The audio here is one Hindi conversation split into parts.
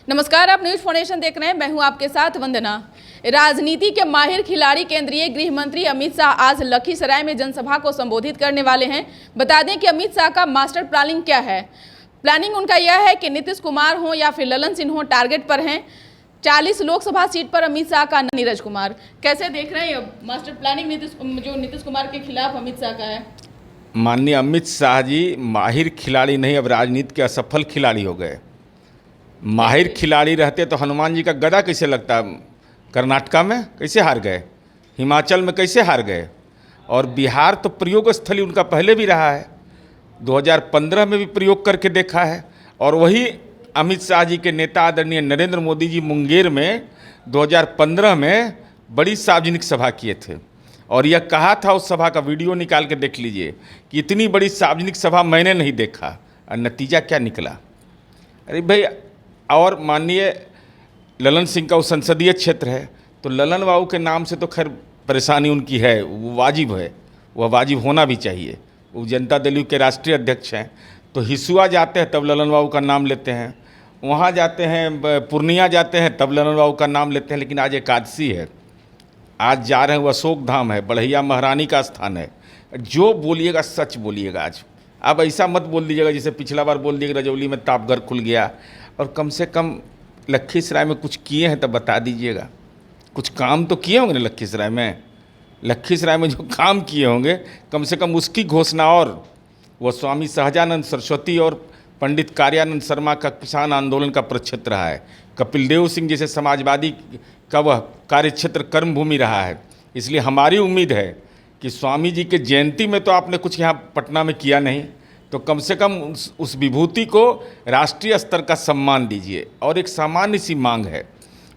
नमस्कार, आप न्यूज फाउंडेशन देख रहे हैं, मैं हूं आपके साथ वंदना। राजनीति के माहिर खिलाड़ी केंद्रीय गृह मंत्री अमित शाह आज लखीसराय में जनसभा को संबोधित करने वाले हैं। बता दें कि अमित शाह का मास्टर प्लानिंग क्या है। प्लानिंग उनका यह है कि नीतीश कुमार हो या फिर ललन सिंह हो, टारगेट पर हैं। 40 लोकसभा सीट पर अमित शाह का नीरज कुमार। कैसे देख रहे हैं मास्टर प्लानिंग नीतीश कुमार के खिलाफ अमित शाह का है? माननीय अमित शाह जी माहिर खिलाड़ी नहीं, अब राजनीति के असफल खिलाड़ी हो गए। माहिर खिलाड़ी रहते तो हनुमान जी का गदा कैसे लगता? कर्नाटका में कैसे हार गए, हिमाचल में कैसे हार गए, और बिहार तो प्रयोग स्थली उनका पहले भी रहा है। 2015 में भी प्रयोग करके देखा है। और वही अमित शाह जी के नेता आदरणीय नरेंद्र मोदी जी मुंगेर में 2015 में बड़ी सार्वजनिक सभा किए थे, और यह कहा था, उस सभा का वीडियो निकाल के देख लीजिए कि इतनी बड़ी सार्वजनिक सभा मैंने नहीं देखा। और नतीजा क्या निकला? अरे भाई, और माननीय ललन सिंह का वो संसदीय क्षेत्र है, तो ललन बाबू के नाम से तो खैर परेशानी उनकी है, वो वाजिब है, वह वाजिब होना भी चाहिए। वो जनता दल के राष्ट्रीय अध्यक्ष हैं, तो हिसुआ जाते हैं तब ललन बाबू का नाम लेते हैं, वहाँ जाते हैं पूर्णिया जाते हैं तब ललन बाबू का नाम लेते हैं। लेकिन आज एकादशी है, आज जा रहे हैं, वो अशोक धाम है, बढ़ैया महारानी का स्थान है। जो बोलिएगा सच बोलिएगा। आज अब ऐसा मत बोल दीजिएगा जैसे पिछला बार बोल दिए रजौली में तापघर खुल गया, और कम से कम लखीसराय में कुछ किए हैं तो बता दीजिएगा। कुछ काम तो किए होंगे ना लखीसराय में। लखीसराय में जो काम किए होंगे कम से कम उसकी घोषणा। और वह स्वामी सहजानंद सरस्वती और पंडित कार्यानंद शर्मा का किसान आंदोलन का प्रक्षेत्र रहा है। कपिल देव सिंह जैसे समाजवादी का वह कार्यक्षेत्र कर्मभूमि रहा है। इसलिए हमारी उम्मीद है कि स्वामी जी के जयंती में तो आपने कुछ यहाँ पटना में किया नहीं, तो कम से कम उस विभूति को राष्ट्रीय स्तर का सम्मान दीजिए। और एक सामान्य सी मांग है,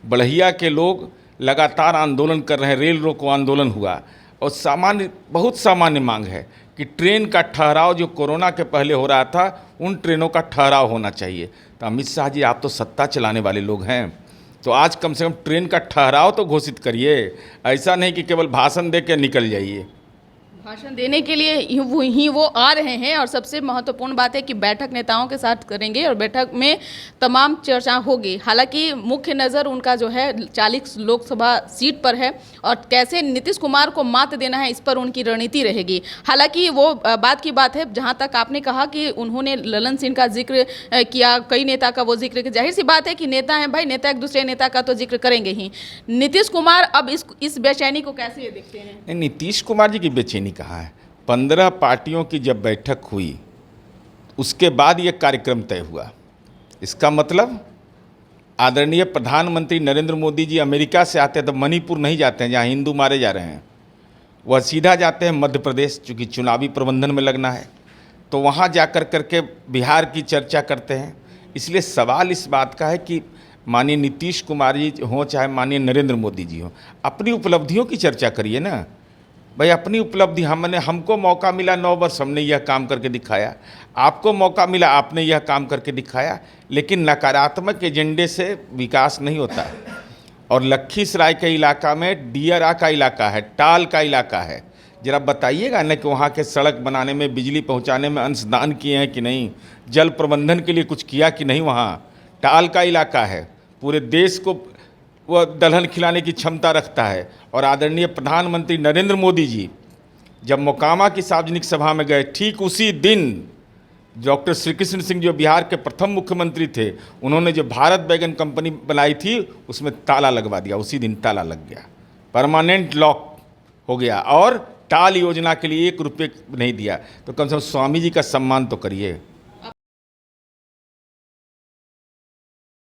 बढ़ैया के लोग लगातार आंदोलन कर रहे हैं, रेल रोको आंदोलन हुआ, और बहुत सामान्य मांग है कि ट्रेन का ठहराव जो कोरोना के पहले हो रहा था, उन ट्रेनों का ठहराव होना चाहिए। तो अमित शाह जी, आप तो सत्ता चलाने वाले लोग हैं, तो आज कम से कम ट्रेन का ठहराव तो घोषित करिए। ऐसा नहीं कि केवल भाषण दे के निकल जाइए। भाषण देने के लिए ही वो आ रहे हैं, और सबसे महत्वपूर्ण बात है कि बैठक नेताओं के साथ करेंगे और बैठक में तमाम चर्चा होगी। हालांकि मुख्य नज़र उनका जो है 40 लोकसभा सीट पर है, और कैसे नीतीश कुमार को मात देना है इस पर उनकी रणनीति रहेगी। हालांकि वो बात की बात है, जहां तक आपने कहा कि उन्होंने ललन सिंह का जिक्र किया, कई नेता का वो जिक्र किया। जाहिर सी बात है कि नेता हैं भाई, नेता एक दूसरे नेता का तो जिक्र करेंगे ही। नीतीश कुमार अब इस बेचैनी को कैसे देखते हैं? नीतीश कुमार जी की बेचैनी कहाँ है? 15 पार्टियों की जब बैठक हुई उसके बाद ये कार्यक्रम तय हुआ। इसका मतलब आदरणीय प्रधानमंत्री नरेंद्र मोदी जी अमेरिका से आते हैं तो मणिपुर नहीं जाते हैं जहाँ हिंदू मारे जा रहे हैं, वह सीधा जाते हैं मध्य प्रदेश, चूँकि चुनावी प्रबंधन में लगना है, तो वहाँ जाकर करके बिहार की चर्चा करते हैं। इसलिए सवाल इस बात का है कि माननीय नीतीश कुमार जी हों चाहे माननीय नरेंद्र मोदी जी हों, अपनी उपलब्धियों की चर्चा करिए ना भाई। अपनी उपलब्धि, हमको मौका मिला 9 वर्ष, हमने यह काम करके दिखाया। आपको मौका मिला, आपने यह काम करके दिखाया। लेकिन नकारात्मक एजेंडे से विकास नहीं होता। और लखीसराय के इलाका में डियरा का इलाका है, टाल का इलाका है। जरा बताइएगा ना कि वहाँ के सड़क बनाने में, बिजली पहुँचाने में अंशदान किए हैं कि नहीं, जल प्रबंधन के लिए कुछ किया कि नहीं। वहाँ टाल का इलाका है, पूरे देश को वह दलहन खिलाने की क्षमता रखता है। और आदरणीय प्रधानमंत्री नरेंद्र मोदी जी जब मोकामा की सार्वजनिक सभा में गए, ठीक उसी दिन डॉक्टर श्री कृष्ण सिंह जो बिहार के प्रथम मुख्यमंत्री थे, उन्होंने जो भारत बैगन कंपनी बनाई थी उसमें ताला लगवा दिया। उसी दिन ताला लग गया, परमानेंट लॉक हो गया, और टाल योजना के लिए 1 रुपये नहीं दिया। तो कम से कम स्वामी जी का सम्मान तो करिए।